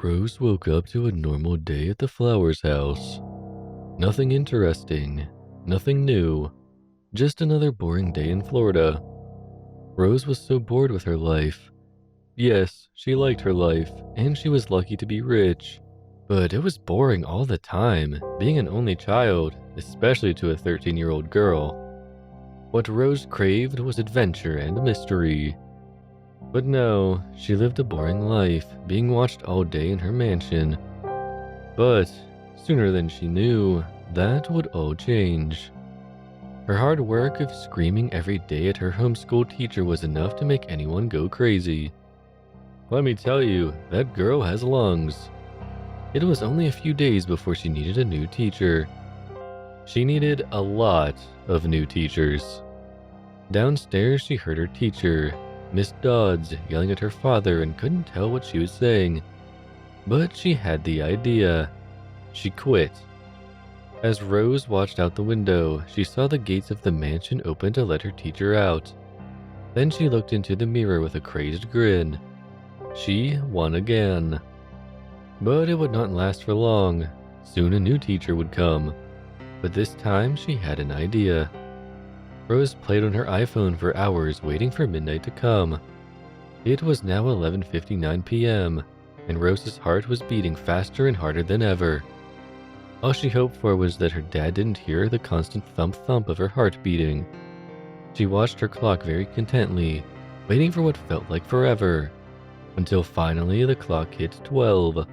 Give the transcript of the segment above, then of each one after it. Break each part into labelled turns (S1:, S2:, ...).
S1: Rose woke up to a normal day at the Flowers house. Nothing interesting, nothing new, just another boring day in Florida. Rose was so bored with her life. Yes, she liked her life, and she was lucky to be rich. But it was boring all the time, being an only child, especially to a 13-year-old girl. What Rose craved was adventure and mystery. But no, she lived a boring life, being watched all day in her mansion. But sooner than she knew, that would all change. Her hard work of screaming every day at her homeschool teacher was enough to make anyone go crazy. Let me tell you, that girl has lungs. It was only a few days before she needed a new teacher. She needed a lot of new teachers. Downstairs, she heard her teacher, Miss Dodds, yelling at her father and couldn't tell what she was saying. But she had the idea. She quit. As Rose watched out the window, she saw the gates of the mansion open to let her teacher out. Then she looked into the mirror with a crazed grin. She won again. But it would not last for long. Soon a new teacher would come. But this time she had an idea. Rose played on her iPhone for hours waiting for midnight to come. It was now 11:59 p.m., and Rose's heart was beating faster and harder than ever. All she hoped for was that her dad didn't hear the constant thump-thump of her heart beating. She watched her clock very contently, waiting for what felt like forever, until finally the clock hit 12.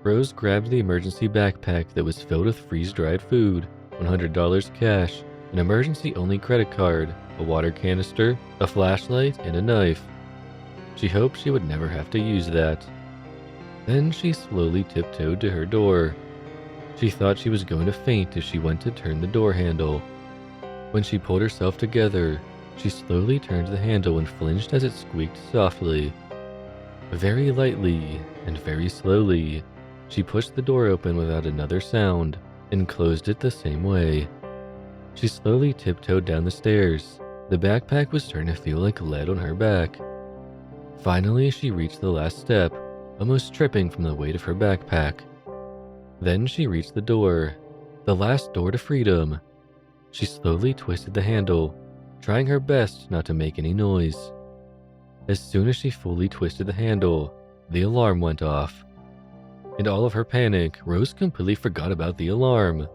S1: Rose grabbed the emergency backpack that was filled with freeze-dried food, $100 cash, an emergency-only credit card, a water canister, a flashlight, and a knife. She hoped she would never have to use that. Then she slowly tiptoed to her door. She thought she was going to faint as she went to turn the door handle. When she pulled herself together, she slowly turned the handle and flinched as it squeaked softly. Very lightly and very slowly, she pushed the door open without another sound and closed it the same way. She slowly tiptoed down the stairs. The backpack was starting to feel like lead on her back. Finally, she reached the last step, almost tripping from the weight of her backpack. Then she reached the door, the last door to freedom. She slowly twisted the handle, trying her best not to make any noise. As soon as she fully twisted the handle, the alarm went off. In all of her panic, Rose completely forgot about the alarm.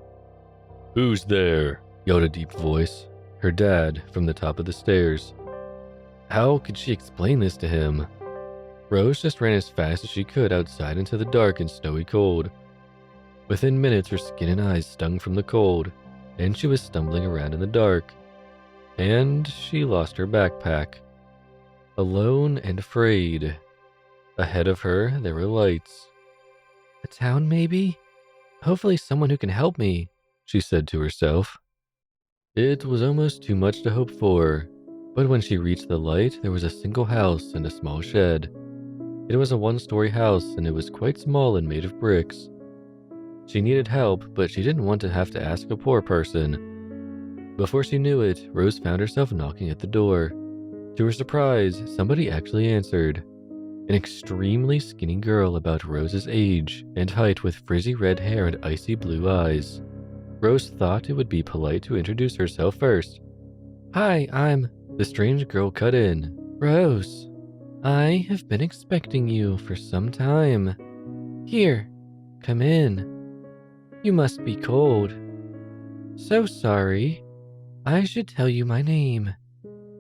S1: "Who's there?" yelled a deep voice, her dad, from the top of the stairs. How could she explain this to him? Rose just ran as fast as she could outside into the dark and snowy cold. Within minutes, her skin and eyes stung from the cold, and she was stumbling around in the dark. And she lost her backpack. Alone and afraid. Ahead of her, there were lights. "A town, maybe? Hopefully someone who can help me," she said to herself. It was almost too much to hope for, but when she reached the light, there was a single house and a small shed. It was a one-story house, and it was quite small and made of bricks. She needed help, but she didn't want to have to ask a poor person. Before she knew it, Rose found herself knocking at the door. To her surprise, somebody actually answered. An extremely skinny girl about Rose's age and height with frizzy red hair and icy blue eyes. Rose thought it would be polite to introduce herself first. "Hi, I'm..." The strange girl cut in. "Rose, I have been expecting you for some time. Here, come in. You must be cold. So sorry. I should tell you my name.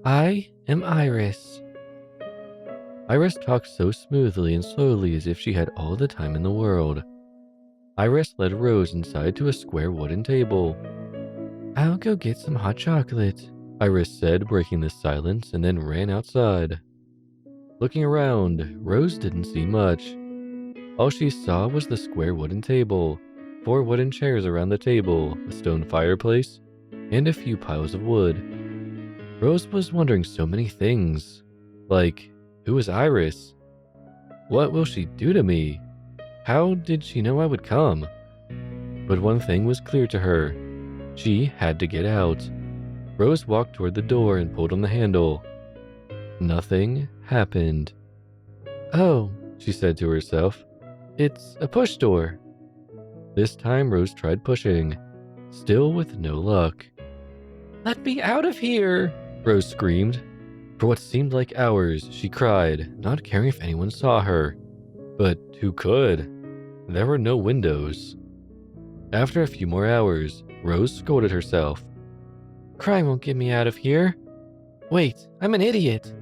S1: I am Iris." Iris talked so smoothly and slowly as if she had all the time in the world. Iris led Rose inside to a square wooden table. "I'll go get some hot chocolate," Iris said, breaking the silence, and then ran outside. Looking around, Rose didn't see much. All she saw was the square wooden table, 4 wooden chairs around the table, a stone fireplace, and a few piles of wood. Rose was wondering so many things, like, who is Iris? What will she do to me? How did she know I would come? But one thing was clear to her. She had to get out. Rose walked toward the door and pulled on the handle. Nothing happened. "Oh," she said to herself. It's a push door. This time Rose tried pushing, still with no luck. Let me out of here, Rose screamed. For what seemed like hours, she cried, not caring if anyone saw her. But who could? There were no windows. After a few more hours, Rose scolded herself. Crying won't get me out of here. Wait, I'm an idiot.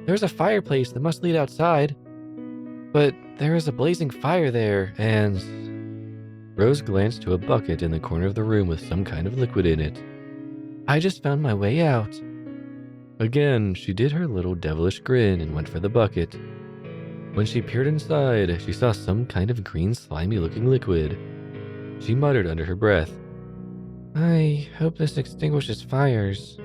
S1: There's a fireplace that must lead outside. But there is a blazing fire there, and... Rose glanced to a bucket in the corner of the room with some kind of liquid in it. I just found my way out. Again, she did her little devilish grin and went for the bucket. When she peered inside, she saw some kind of green slimy looking liquid. She muttered under her breath, I hope this extinguishes fires.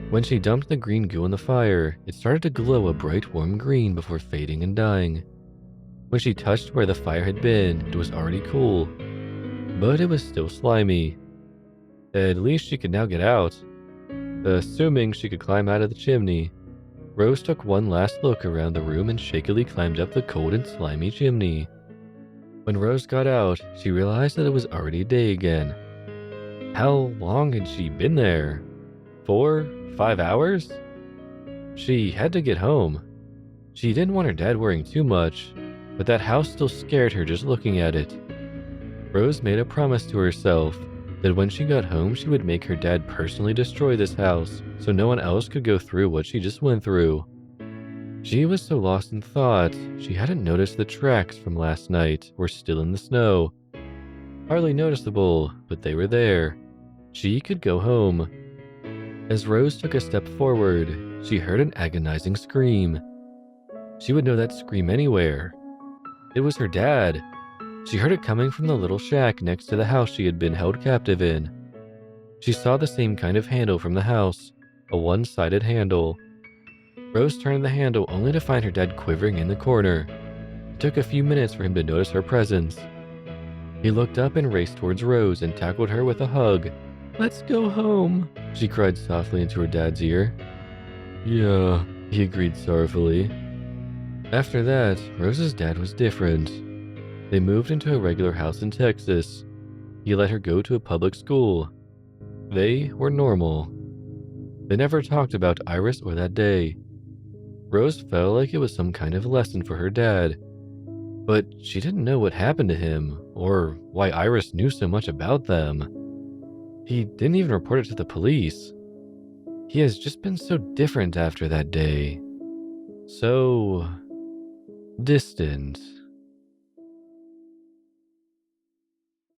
S1: When she dumped the green goo in the fire, it started to glow a bright warm green before fading and dying. When she touched where the fire had been, it was already cool, but it was still slimy. At least she could now get out. Assuming she could climb out of the chimney, Rose took one last look around the room and shakily climbed up the cold and slimy chimney. When Rose got out, she realized that it was already day again. How long had she been there? 4, 5 hours? She had to get home. She didn't want her dad worrying too much, but that house still scared her just looking at it. Rose made a promise to herself that when she got home she would make her dad personally destroy this house so no one else could go through what she just went through. She was so lost in thought, she hadn't noticed the tracks from last night were still in the snow. Hardly noticeable, but they were there. She could go home. As Rose took a step forward, she heard an agonizing scream. She would know that scream anywhere. It was her dad. She heard it coming from the little shack next to the house she had been held captive in. She saw the same kind of handle from the house, a one-sided handle. Rose turned the handle only to find her dad quivering in the corner. It took a few minutes for him to notice her presence. He looked up and raced towards Rose and tackled her with a hug. Let's go home, she cried softly into her dad's ear. Yeah, he agreed sorrowfully. After that, Rose's dad was different. They moved into a regular house in Texas. He let her go to a public school. They were normal. They never talked about Iris or that day. Rose felt like it was some kind of lesson for her dad, but she didn't know what happened to him or why Iris knew so much about them. He didn't even report it to the police. He has just been so different after that day. So distant.